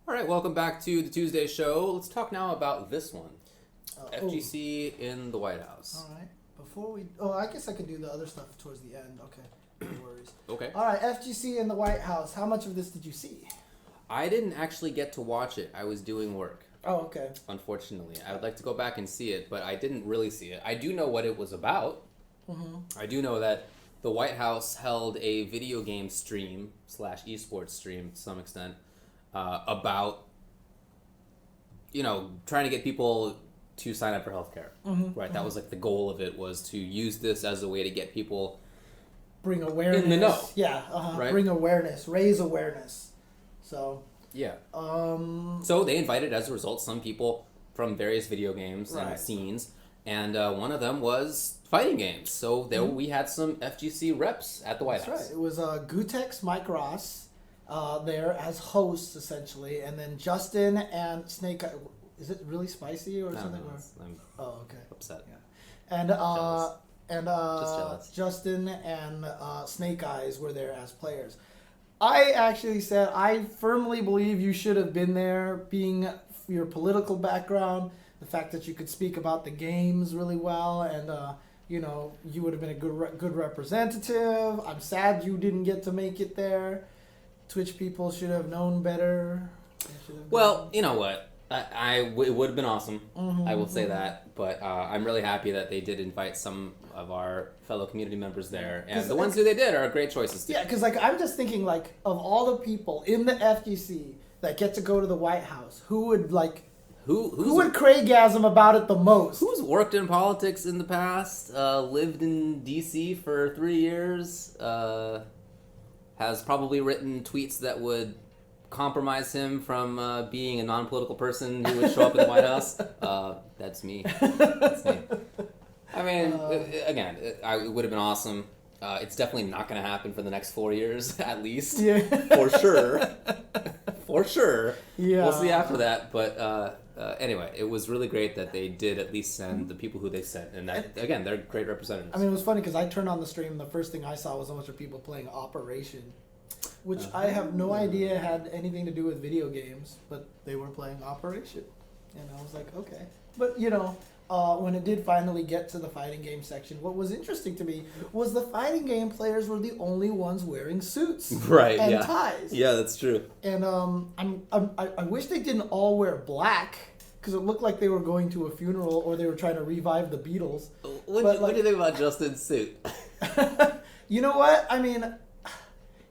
All right, welcome back to the Tuesday show. Let's talk now about this one. FGC in the White House. All right. Before we... I guess I could do the other stuff towards the end. Okay. No worries. Okay. All right, FGC in the White House. How much of this did you see? I didn't actually get to watch it. I was doing work. Oh, okay. Unfortunately. I would like to go back and see it, but I didn't really see it. I do know what it was about. I do know that the White House held a video game stream / esports stream to some extent about, trying to get people to sign up for healthcare. Right? That was like the goal of it, was to use this as a way to get people bring awareness in the know. Yeah, right? Bring awareness, raise awareness. So yeah. So they invited, as a result, some people from various video games and scenes, and one of them was fighting games. So there we had some FGC reps at the White House. That's right. It was Gutex, Mike Ross, there as hosts essentially, and then Justin and Snake. Is it really spicy or something? I'm okay. upset. Yeah. And Just jealous. Justin and Snake Eyes were there as players. I actually said I firmly believe you should have been there, being your political background, the fact that you could speak about the games really well, and you would have been a good representative. I'm sad you didn't get to make it there. Twitch people should have known better. Well, you know what? It would have been awesome. I will say that. But I'm really happy that they did invite some of our fellow community members there. And the ones who they did are great choices too. Yeah, because I'm just thinking, of all the people in the FGC that get to go to the White House, who would who would Craigasm about it the most? Who's worked in politics in the past, lived in D.C. for 3 years, has probably written tweets that would compromise him from being a non-political person who would show up in the White House. That's me. That's me. I mean, again, it would have been awesome. It's definitely not going to happen for the next 4 years, at least. Yeah. For sure. For sure. Yeah. We'll see after that. But anyway, it was really great that they did at least send the people who they sent. And that, again, they're great representatives. I mean, it was funny because I turned on the stream and the first thing I saw was a bunch of people playing Operation, which I have no idea had anything to do with video games, but they were playing Operation. And I was like, okay. But, when it did finally get to the fighting game section, what was interesting to me was the fighting game players were the only ones wearing suits and ties. Yeah, that's true. And I wish they didn't all wear black, because it looked like they were going to a funeral or they were trying to revive the Beatles. What do you think about Justin's suit? You know what? I mean,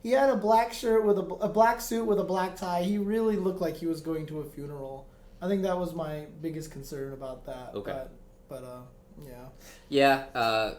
he had a black shirt with a black suit with a black tie. He really looked like he was going to a funeral. I think that was my biggest concern about that. Okay. But yeah. Yeah,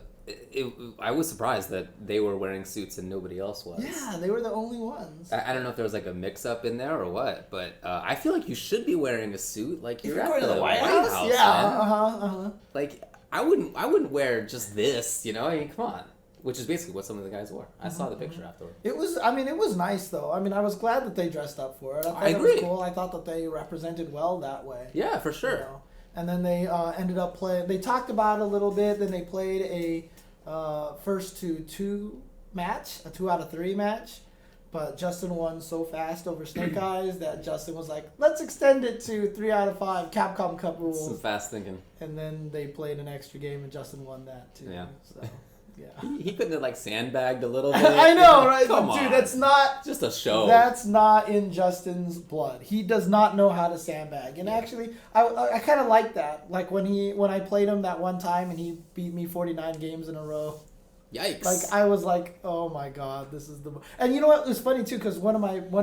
I was surprised that they were wearing suits and nobody else was. Yeah, they were the only ones. I don't know if there was like a mix-up in there or what, but I feel like you should be wearing a suit. Like you're going at to the White House. Yeah. Like I wouldn't wear just this. I mean, come on. Which is basically what some of the guys wore. I saw the picture afterward. It was nice though. I mean, I was glad that they dressed up for it. I agree. It was cool. I thought that they represented well that way. Yeah, for sure. And then they ended up playing. They talked about it a little bit. Then they played a first to 2 match, a 2 out of 3 match. But Justin won so fast over Snake Eyes that Justin was like, "Let's extend it to 3 out of 5 Capcom Cup rules." Some fast thinking. And then they played an extra game, and Justin won that too. Yeah. So. Yeah. He couldn't have sandbagged a little bit. I know, right? Come on. Dude, that's not just a show. That's not in Justin's blood. He does not know how to sandbag. And actually, I kind of like that. Like when I played him that one time and he beat me 49 games in a row. Yikes! Like I was like, oh my god, this is the. And you know what? It was funny too because one of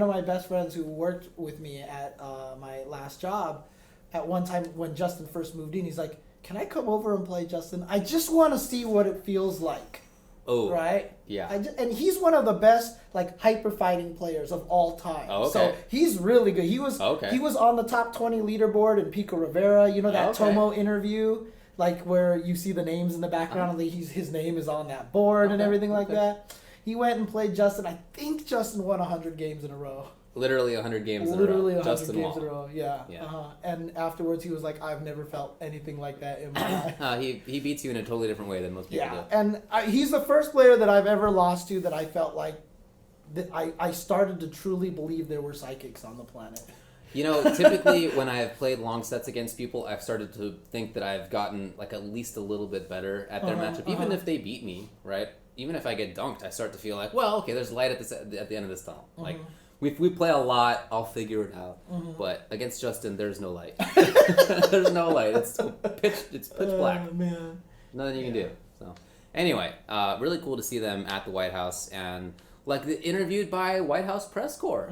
my best friends who worked with me at my last job, at one time when Justin first moved in, he's like, "Can I come over and play, Justin? I just want to see what it feels like." Oh. Right? Yeah. And he's one of the best hyper fighting players of all time. Oh, okay. So he's really good. He was on the top 20 leaderboard in Pico Rivera. You know that Tomo interview, where you see the names in the background and his name is on that board and everything like that. He went and played Justin. I think Justin won 100 games in a row. Literally 100 games in a row. Literally 100 Justin games in a row, yeah. And afterwards he was like, I've never felt anything like that in my life. He beats you in a totally different way than most people do. And he's the first player that I've ever lost to that I felt like that I started to truly believe there were psychics on the planet. You know, typically when I have played long sets against people, I've started to think that I've gotten like at least a little bit better at their matchup, even if they beat me, right? Even if I get dunked, I start to feel like, well, okay, there's light at the end of this tunnel. Like, we play a lot, I'll figure it out. But against Justin, there's no light. There's no light. It's pitch black. Man. Nothing you can do. So, anyway, really cool to see them at the White House and interviewed by White House press corps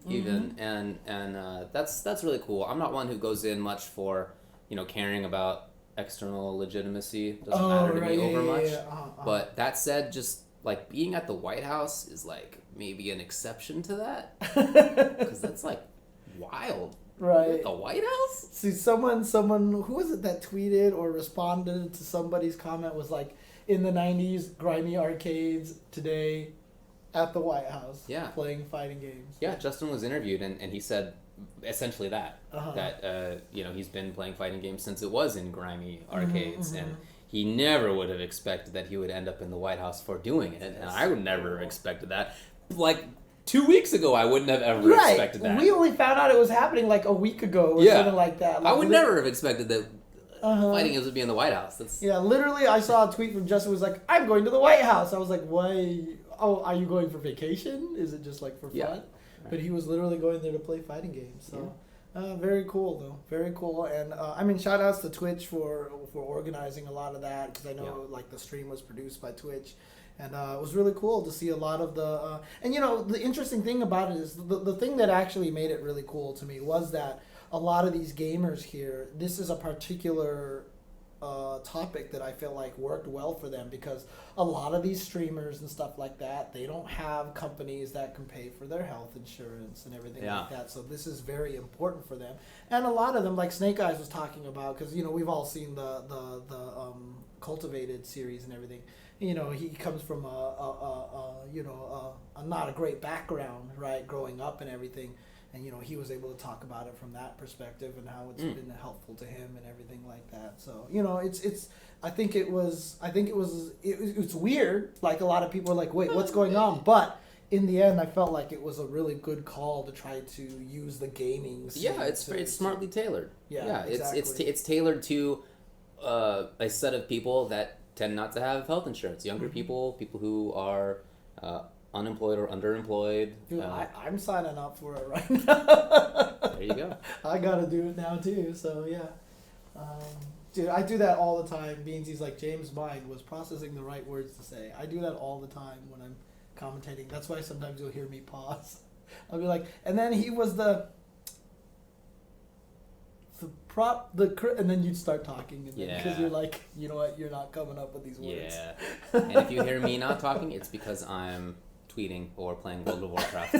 even, and that's really cool. I'm not one who goes in much for caring about external legitimacy. Doesn't matter to me over much. But that said, just like being at the White House is like maybe an exception to that, because that's like wild. Right. The White House? See, someone, who was it that tweeted or responded to somebody's comment was like, in the 90s, grimy arcades, today at the White House, playing fighting games. Yeah, Justin was interviewed and he said essentially that he's been playing fighting games since it was in grimy arcades, and he never would have expected that he would end up in the White House for doing it, and I would never have expected that. Like 2 weeks ago, I wouldn't have ever expected that. We only found out it was happening like a week ago or something like that. Like, I would never have expected that fighting games would be in the White House. Literally, I saw a tweet from Justin was like, "I'm going to the White House." I was like, "Why? Oh, are you going for vacation? Is it just like for fun?" Right. But he was literally going there to play fighting games. So, very cool though. Very cool. And shout outs to Twitch for organizing a lot of that, because I know like the stream was produced by Twitch. And it was really cool to see a lot of the... the interesting thing about it is the thing that actually made it really cool to me was that a lot of these gamers here, this is a particular topic that I feel like worked well for them, because a lot of these streamers and stuff like that, they don't have companies that can pay for their health insurance and everything like that. So this is very important for them. And a lot of them, like Snake Eyes was talking about, because, we've all seen the Cultivated series and everything. He comes from a not a great background, right, growing up and everything, and he was able to talk about it from that perspective and how it's been helpful to him and everything like that. So it's weird. Like, a lot of people are like, wait, what's going on? But in the end, I felt like it was a really good call to try to use the gaming. It's smartly tailored. Exactly. It's tailored to a set of people that tend not to have health insurance. Younger people who are unemployed or underemployed. Dude, I'm signing up for it right now. There you go. I gotta do it now too, so yeah. Dude, I do that all the time. Beansy's like, James' mind was processing the right words to say. I do that all the time when I'm commentating. That's why sometimes you'll hear me pause. I'll be like, and then he was and then you'd start talking, because you're like, you know what, you're not coming up with these words. Yeah. And if you hear me not talking, it's because I'm tweeting or playing World of Warcraft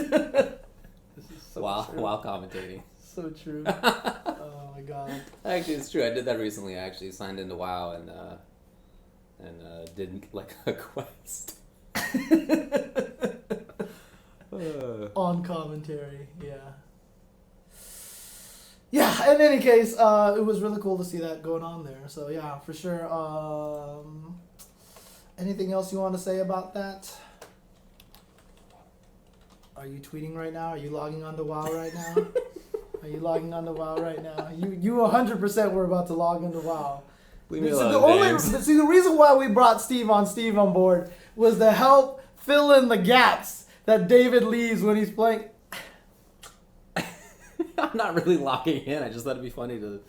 while commentating. So true. Oh my god. Actually, it's true. I did that recently. I actually signed into WoW and did like a quest. On commentary, Yeah, in any case, it was really cool to see that going on there. So, yeah, for sure. Anything else you want to say about that? Are you tweeting right now? Are you logging on to WoW right now? You 100% were about to log into WoW. The reason why we brought Steve on board was to help fill in the gaps that David leaves when he's playing... I'm not really locking in. I just thought it'd be funny to...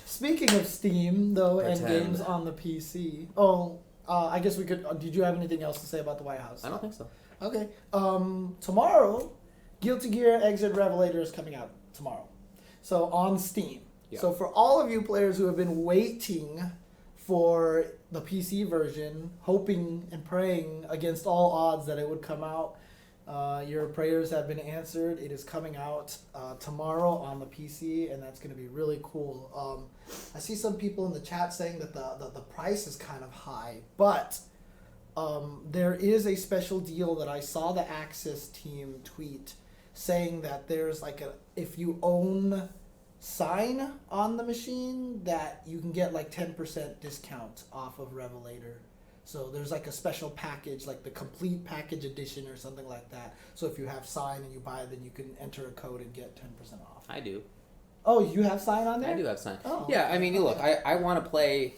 Speaking of Steam, though, Pretend. and games on the PC... I guess we could... did you have anything else to say about the White House? I don't think so. Okay. Tomorrow, Guilty Gear Exit Revelator is coming out tomorrow. So, on Steam. Yeah. So, for all of you players who have been waiting for the PC version, hoping and praying against all odds that it would come out, your prayers have been answered. It is coming out tomorrow on the PC, and that's going to be really cool. I see some people in the chat saying that the price is kind of high, but there is a special deal that I saw the Axis team tweet saying that there's like if you own Sign on the machine, that you can get like 10% discount off of Revelator. So there's like a special package, like the complete package edition or something like that. So if you have Sign and you buy it, then you can enter a code and get 10% off. I do. Oh, you have Sign on there? I do have Sign. Oh. Yeah, I mean, look, I want to play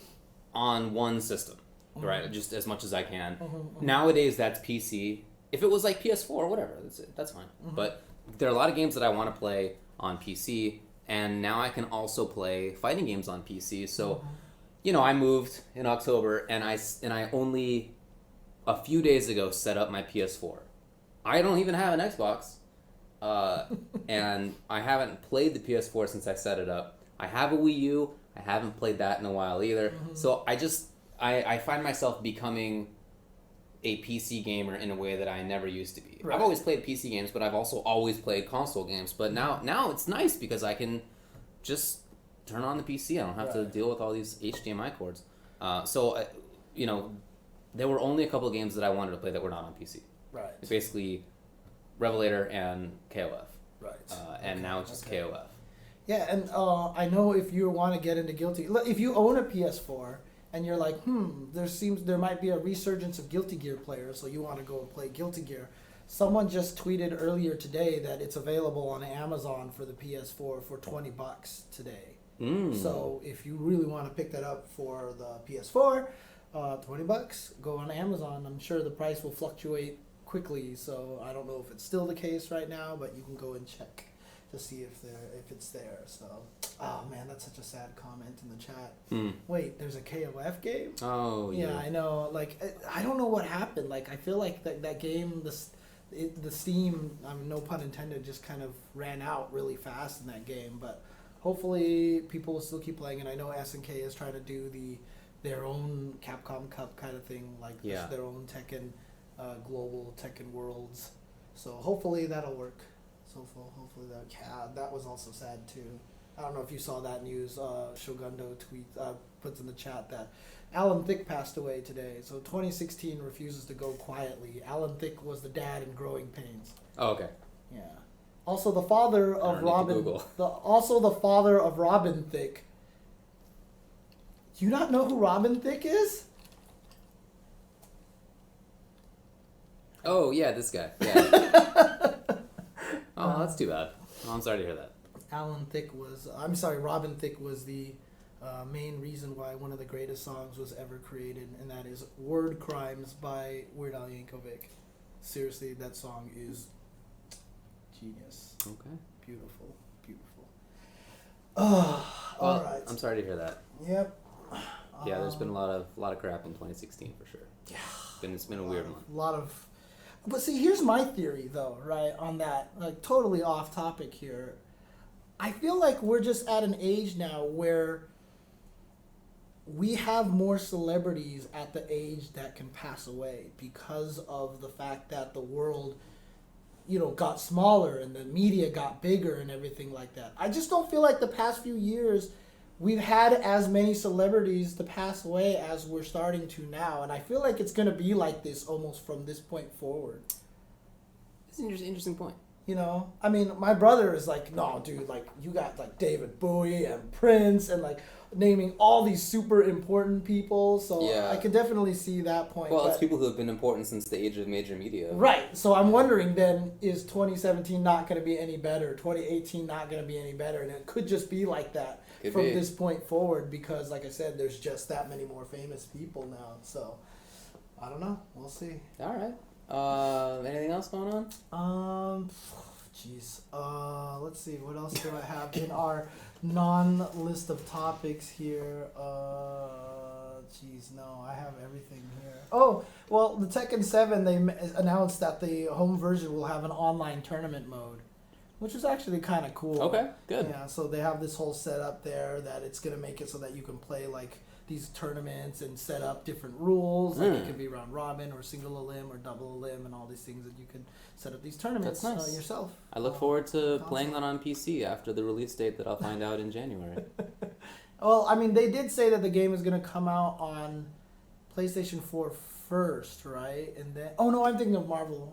on one system, right? Just as much as I can. Nowadays, that's PC. If it was like PS4 or whatever, that's fine. But there are a lot of games that I want to play on PC, and now I can also play fighting games on PC. So, you know, I moved in October, and I only a few days ago set up my PS4. I don't even have an Xbox, and I haven't played the PS4 since I set it up. I have a Wii U. I haven't played that in a while either. So I find myself becoming a PC gamer in a way that I never used to be. Right. I've always played PC games, but I've also always played console games. But now it's nice because I can just turn on the PC. I don't have to deal with all these HDMI cords. You know, there were only a couple of games that I wanted to play that were not on PC. Right. It's basically Revelator and KOF. Right. And now it's just KOF. Yeah, and I know if you want to get into Guilty, if you own a PS4 and you're like, there might be a resurgence of Guilty Gear players, so you want to go and play Guilty Gear. Someone just tweeted earlier today that it's available on Amazon for the PS4 for $20 today. So if you really want to pick that up for the PS4, $20, go on Amazon. I'm sure the price will fluctuate quickly, so I don't know if it's still the case right now, but you can go and check to see if it's there. So, oh man, that's such a sad comment in the chat. Wait, there's a KOF game? Oh yeah. Yeah, I know. Like, I don't know what happened. Like, I feel like that game, the Steam, no pun intended, just kind of ran out really fast in that game. But hopefully people will still keep playing. And I know SNK is trying to do their own Capcom Cup kind of thing, like their own Tekken, global Tekken Worlds. So hopefully that'll work. So hopefully that was also sad too. I don't know if you saw that news. Shogundo puts in the chat that Alan Thicke passed away today. So 2016 refuses to go quietly. Alan Thicke was the dad in Growing Pains. Oh, okay. Yeah. Also the father of Robin. Also the father of Robin Thicke. Do you not know who Robin Thicke is? Oh yeah, this guy. Yeah. Oh, that's too bad. Oh, I'm sorry to hear that. Robin Thicke was the main reason why one of the greatest songs was ever created, and that is Word Crimes by Weird Al Yankovic. Seriously, that song is genius. Okay. Beautiful. All right. I'm sorry to hear that. Yep. Yeah, there's been a lot of crap in 2016 for sure. Yeah. It's been a weird one. But see, here's my theory, though, right, on that, like, totally off topic here. I feel like we're just at an age now where we have more celebrities at the age that can pass away because of the fact that the world, got smaller and the media got bigger and everything like that. I just don't feel like the past few years we've had as many celebrities to pass away as we're starting to now, and I feel like it's going to be like this almost from this point forward. It's an interesting point. I mean, my brother is like, no, dude, like, you got, like, David Bowie and Prince and, like, naming all these super important people, so yeah. I can definitely see that point. Well, it's people who have been important since the age of major media. Right, so I'm wondering then, is 2017 not going to be any better, 2018 not going to be any better, and it could just be like that. From this point forward, because like I said, there's just that many more famous people now. So I don't know. We'll see. All right. Anything else going on? Let's see. What else do I have in our non-list of topics here? No, I have everything here. Oh, well, the Tekken 7, they announced that the home version will have an online tournament mode, which is actually kind of cool. Okay, good. Yeah, so they have this whole setup there that it's going to make it so that you can play, like, these tournaments and set up different rules. Like, it could be round robin or single elim or double elim and all these things that you can set up these tournaments yourself. I look forward to playing that on PC after the release date that I'll find out in January. Well, I mean, they did say that the game is going to come out on PlayStation 4 first, right? And then... Oh, no, I'm thinking of Marvel.